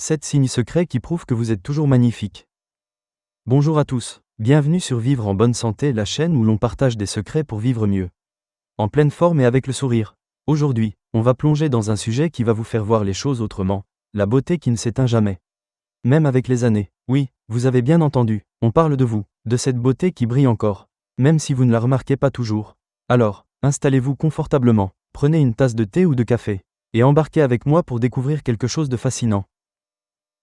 7 signes secrets qui prouvent que vous êtes toujours magnifique. Bonjour à tous, bienvenue sur Vivre en bonne santé, la chaîne où l'on partage des secrets pour vivre mieux. En pleine forme et avec le sourire. Aujourd'hui, on va plonger dans un sujet qui va vous faire voir les choses autrement, la beauté qui ne s'éteint jamais. Même avec les années. Oui, vous avez bien entendu, on parle de vous, de cette beauté qui brille encore, même si vous ne la remarquez pas toujours. Alors, installez-vous confortablement, prenez une tasse de thé ou de café, et embarquez avec moi pour découvrir quelque chose de fascinant.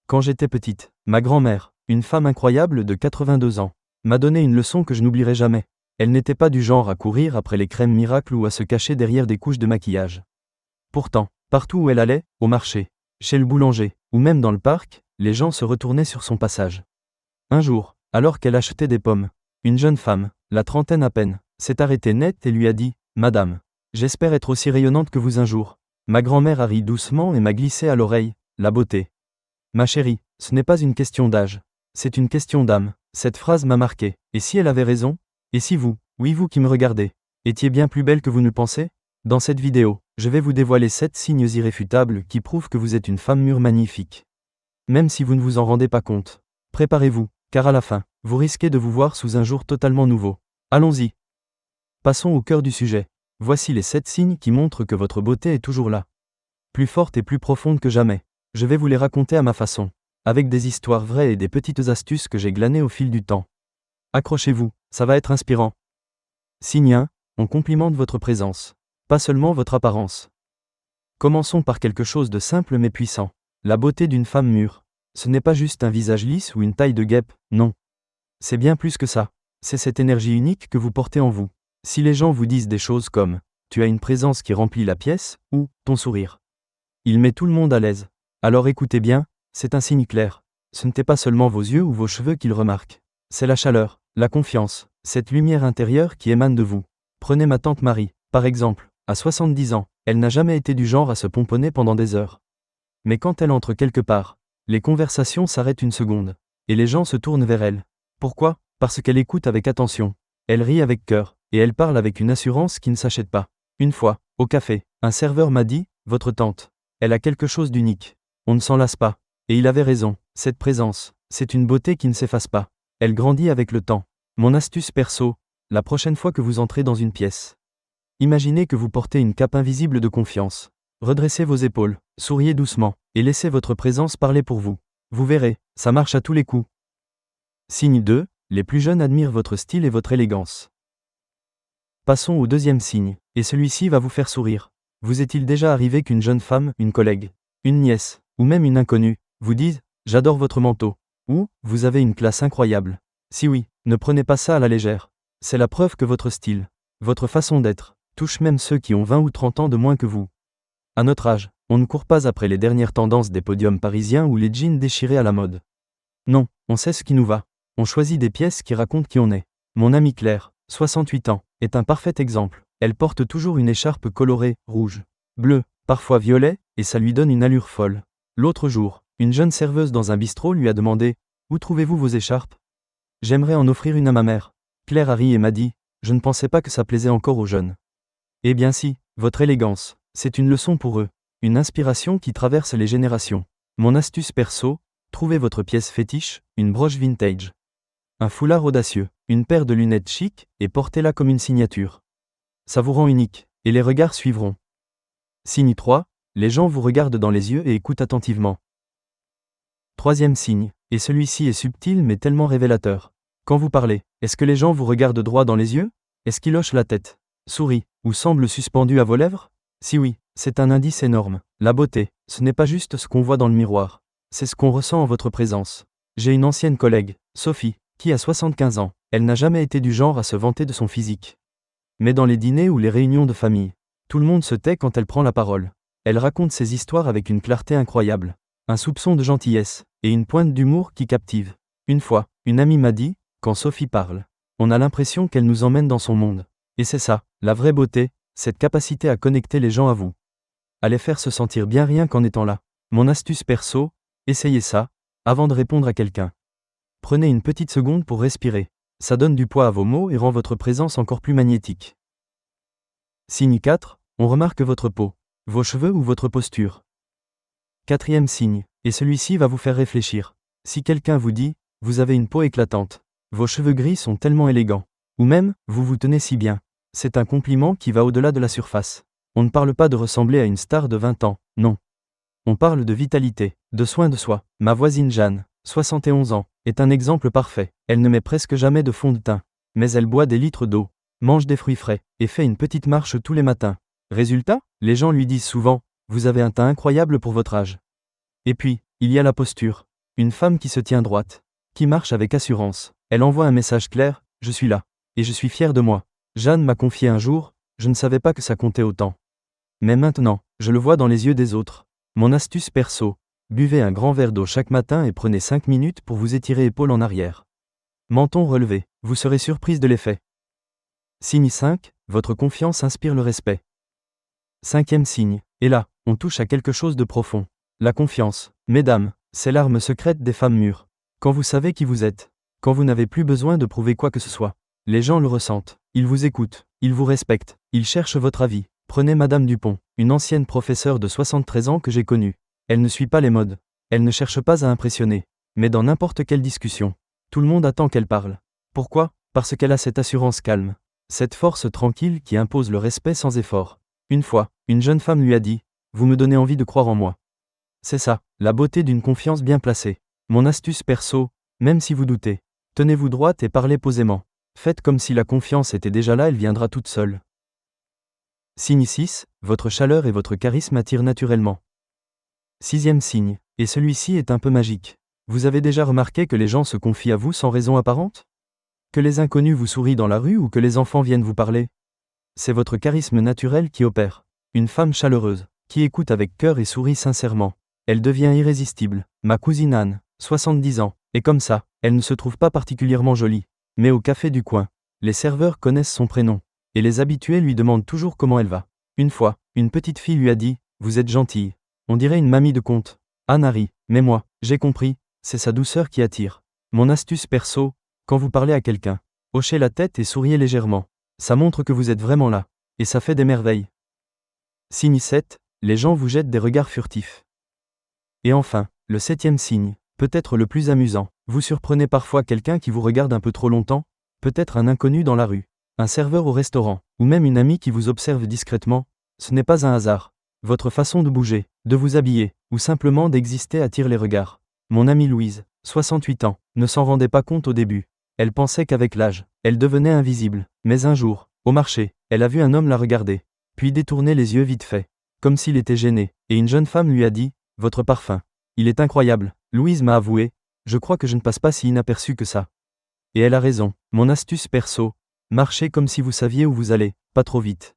Quand j'étais petite, ma grand-mère, une femme incroyable de 82 ans, m'a donné une leçon que je n'oublierai jamais. Elle n'était pas du genre à courir après les crèmes miracles ou à se cacher derrière des couches de maquillage. Pourtant, partout où elle allait, au marché, chez le boulanger, ou même dans le parc, les gens se retournaient sur son passage. Un jour, alors qu'elle achetait des pommes, une jeune femme, la trentaine à peine, s'est arrêtée net et lui a dit « Madame, j'espère être aussi rayonnante que vous un jour ». Ma grand-mère a ri doucement et m'a glissé à l'oreille « La beauté ». Ma chérie, ce n'est pas une question d'âge, c'est une question d'âme. Cette phrase m'a marqué. Et si elle avait raison? Et si vous, oui vous qui me regardez, étiez bien plus belle que vous ne le pensez? Dans cette vidéo, je vais vous dévoiler 7 signes irréfutables qui prouvent que vous êtes une femme mûre magnifique. Même si vous ne vous en rendez pas compte. Préparez-vous, car à la fin, vous risquez de vous voir sous un jour totalement nouveau. Allons-y. Passons au cœur du sujet. Voici les 7 signes qui montrent que votre beauté est toujours là. Plus forte et plus profonde que jamais. Je vais vous les raconter à ma façon, avec des histoires vraies et des petites astuces que j'ai glanées au fil du temps. Accrochez-vous, ça va être inspirant. Signe 1, on complimente votre présence, pas seulement votre apparence. Commençons par quelque chose de simple mais puissant. La beauté d'une femme mûre. Ce n'est pas juste un visage lisse ou une taille de guêpe, non. C'est bien plus que ça. C'est cette énergie unique que vous portez en vous. Si les gens vous disent des choses comme « tu as une présence qui remplit la pièce » ou « ton sourire », il met tout le monde à l'aise. Alors écoutez bien, c'est un signe clair. Ce n'était pas seulement vos yeux ou vos cheveux qu'ils remarquent. C'est la chaleur, la confiance, cette lumière intérieure qui émane de vous. Prenez ma tante Marie, par exemple, à 70 ans, elle n'a jamais été du genre à se pomponner pendant des heures. Mais quand elle entre quelque part, les conversations s'arrêtent une seconde, et les gens se tournent vers elle. Pourquoi? Parce qu'elle écoute avec attention, elle rit avec cœur, et elle parle avec une assurance qui ne s'achète pas. Une fois, au café, un serveur m'a dit « Votre tante, elle a quelque chose d'unique. On ne s'en lasse pas. » Et il avait raison, cette présence, c'est une beauté qui ne s'efface pas. Elle grandit avec le temps. Mon astuce perso, la prochaine fois que vous entrez dans une pièce. Imaginez que vous portez une cape invisible de confiance. Redressez vos épaules, souriez doucement, et laissez votre présence parler pour vous. Vous verrez, ça marche à tous les coups. Signe 2, les plus jeunes admirent votre style et votre élégance. Passons au deuxième signe, et celui-ci va vous faire sourire. Vous est-il déjà arrivé qu'une jeune femme, une collègue, une nièce, ou même une inconnue, vous dise « J'adore votre manteau » ou « Vous avez une classe incroyable ». Si oui, ne prenez pas ça à la légère. C'est la preuve que votre style, votre façon d'être, touche même ceux qui ont 20 ou 30 ans de moins que vous. À notre âge, on ne court pas après les dernières tendances des podiums parisiens ou les jeans déchirés à la mode. Non, on sait ce qui nous va. On choisit des pièces qui racontent qui on est. Mon amie Claire, 68 ans, est un parfait exemple. Elle porte toujours une écharpe colorée, rouge, bleu, parfois violet, et ça lui donne une allure folle. L'autre jour, une jeune serveuse dans un bistrot lui a demandé « Où trouvez-vous vos écharpes ?»« J'aimerais en offrir une à ma mère. » Claire a ri et m'a dit « Je ne pensais pas que ça plaisait encore aux jeunes. » Eh bien si, votre élégance, c'est une leçon pour eux, une inspiration qui traverse les générations. Mon astuce perso, trouvez votre pièce fétiche, une broche vintage, un foulard audacieux, une paire de lunettes chic, et portez-la comme une signature. Ça vous rend unique, et les regards suivront. Signe 3, les gens vous regardent dans les yeux et écoutent attentivement. Troisième signe, et celui-ci est subtil mais tellement révélateur. Quand vous parlez, est-ce que les gens vous regardent droit dans les yeux? Est-ce qu'ils hochent la tête, sourient, ou semblent suspendus à vos lèvres? Si oui, c'est un indice énorme. La beauté, ce n'est pas juste ce qu'on voit dans le miroir, c'est ce qu'on ressent en votre présence. J'ai une ancienne collègue, Sophie, qui a 75 ans. Elle n'a jamais été du genre à se vanter de son physique. Mais dans les dîners ou les réunions de famille, tout le monde se tait quand elle prend la parole. Elle raconte ses histoires avec une clarté incroyable, un soupçon de gentillesse, et une pointe d'humour qui captive. Une fois, une amie m'a dit, quand Sophie parle, on a l'impression qu'elle nous emmène dans son monde. Et c'est ça, la vraie beauté, cette capacité à connecter les gens à vous. À les faire se sentir bien rien qu'en étant là. Mon astuce perso, essayez ça, avant de répondre à quelqu'un. Prenez une petite seconde pour respirer. Ça donne du poids à vos mots et rend votre présence encore plus magnétique. Signe 4, on remarque votre peau, vos cheveux ou votre posture. Quatrième signe, et celui-ci va vous faire réfléchir. Si quelqu'un vous dit « Vous avez une peau éclatante. Vos cheveux gris sont tellement élégants. » Ou même « Vous vous tenez si bien. » C'est un compliment qui va au-delà de la surface. On ne parle pas de ressembler à une star de 20 ans, non. On parle de vitalité, de soin de soi. Ma voisine Jeanne, 71 ans, est un exemple parfait. Elle ne met presque jamais de fond de teint. Mais elle boit des litres d'eau, mange des fruits frais, et fait une petite marche tous les matins. Résultat, les gens lui disent souvent « Vous avez un teint incroyable pour votre âge. » Et puis, il y a la posture. Une femme qui se tient droite, qui marche avec assurance. Elle envoie un message clair « Je suis là. Et je suis fière de moi. » Jeanne m'a confié un jour « Je ne savais pas que ça comptait autant. Mais maintenant, je le vois dans les yeux des autres. » Mon astuce perso, buvez un grand verre d'eau chaque matin et prenez 5 minutes pour vous étirer épaules en arrière. Menton relevé, vous serez surprise de l'effet. Signe 5, votre confiance inspire le respect. Cinquième signe, et là, on touche à quelque chose de profond. La confiance, mesdames, c'est l'arme secrète des femmes mûres. Quand vous savez qui vous êtes, quand vous n'avez plus besoin de prouver quoi que ce soit, les gens le ressentent, ils vous écoutent, ils vous respectent, ils cherchent votre avis. Prenez Madame Dupont, une ancienne professeure de 73 ans que j'ai connue. Elle ne suit pas les modes. Elle ne cherche pas à impressionner. Mais dans n'importe quelle discussion, tout le monde attend qu'elle parle. Pourquoi ? Parce qu'elle a cette assurance calme. Cette force tranquille qui impose le respect sans effort. Une fois, une jeune femme lui a dit « Vous me donnez envie de croire en moi. » C'est ça, la beauté d'une confiance bien placée. Mon astuce perso, même si vous doutez, tenez-vous droite et parlez posément. Faites comme si la confiance était déjà là, elle viendra toute seule. Signe 6, votre chaleur et votre charisme attirent naturellement. Sixième signe, et celui-ci est un peu magique. Vous avez déjà remarqué que les gens se confient à vous sans raison apparente ? Que les inconnus vous sourient dans la rue ou que les enfants viennent vous parler ? C'est votre charisme naturel qui opère. Une femme chaleureuse, qui écoute avec cœur et sourit sincèrement. Elle devient irrésistible. Ma cousine Anne, 70 ans, est comme ça. Elle ne se trouve pas particulièrement jolie. Mais au café du coin, les serveurs connaissent son prénom. Et les habitués lui demandent toujours comment elle va. Une fois, une petite fille lui a dit « Vous êtes gentille. On dirait une mamie de conte. » Anne a ri, mais moi, j'ai compris, c'est sa douceur qui attire. Mon astuce perso, quand vous parlez à quelqu'un, hochez la tête et souriez légèrement. Ça montre que vous êtes vraiment là. Et ça fait des merveilles. Signe 7, les gens vous jettent des regards furtifs. Et enfin, le septième signe, peut-être le plus amusant, vous surprenez parfois quelqu'un qui vous regarde un peu trop longtemps, peut-être un inconnu dans la rue. Un serveur au restaurant, ou même une amie qui vous observe discrètement, ce n'est pas un hasard. Votre façon de bouger, de vous habiller, ou simplement d'exister attire les regards. Mon amie Louise, 68 ans, ne s'en rendait pas compte au début. Elle pensait qu'avec l'âge, elle devenait invisible. Mais un jour, au marché, elle a vu un homme la regarder, puis détourner les yeux vite fait, comme s'il était gêné, et une jeune femme lui a dit « Votre parfum, il est incroyable ». Louise m'a avoué « Je crois que je ne passe pas si inaperçu que ça ». Et elle a raison. Mon astuce perso, marchez comme si vous saviez où vous allez, pas trop vite.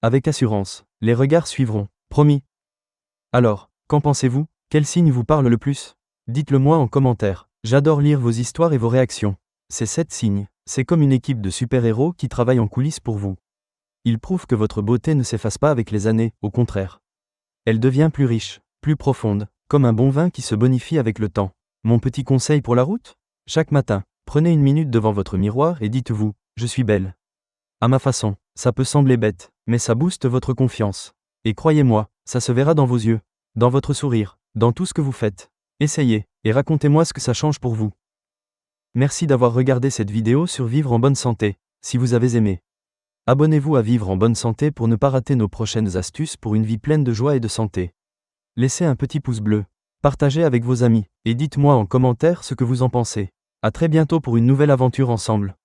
Avec assurance, les regards suivront, promis. Alors, qu'en pensez-vous ? Quel signe vous parle le plus ? Dites-le moi en commentaire. J'adore lire vos histoires et vos réactions. Ces 7 signes, c'est comme une équipe de super-héros qui travaille en coulisses pour vous. Ils prouvent que votre beauté ne s'efface pas avec les années, au contraire. Elle devient plus riche, plus profonde, comme un bon vin qui se bonifie avec le temps. Mon petit conseil pour la route ? Chaque matin, prenez une minute devant votre miroir et dites-vous « Je suis belle ». À ma façon, ça peut sembler bête, mais ça booste votre confiance. Et croyez-moi, ça se verra dans vos yeux, dans votre sourire, dans tout ce que vous faites. Essayez, et racontez-moi ce que ça change pour vous. Merci d'avoir regardé cette vidéo sur Vivre en bonne santé. Si vous avez aimé, abonnez-vous à Vivre en bonne santé pour ne pas rater nos prochaines astuces pour une vie pleine de joie et de santé. Laissez un petit pouce bleu, partagez avec vos amis, et dites-moi en commentaire ce que vous en pensez. À très bientôt pour une nouvelle aventure ensemble.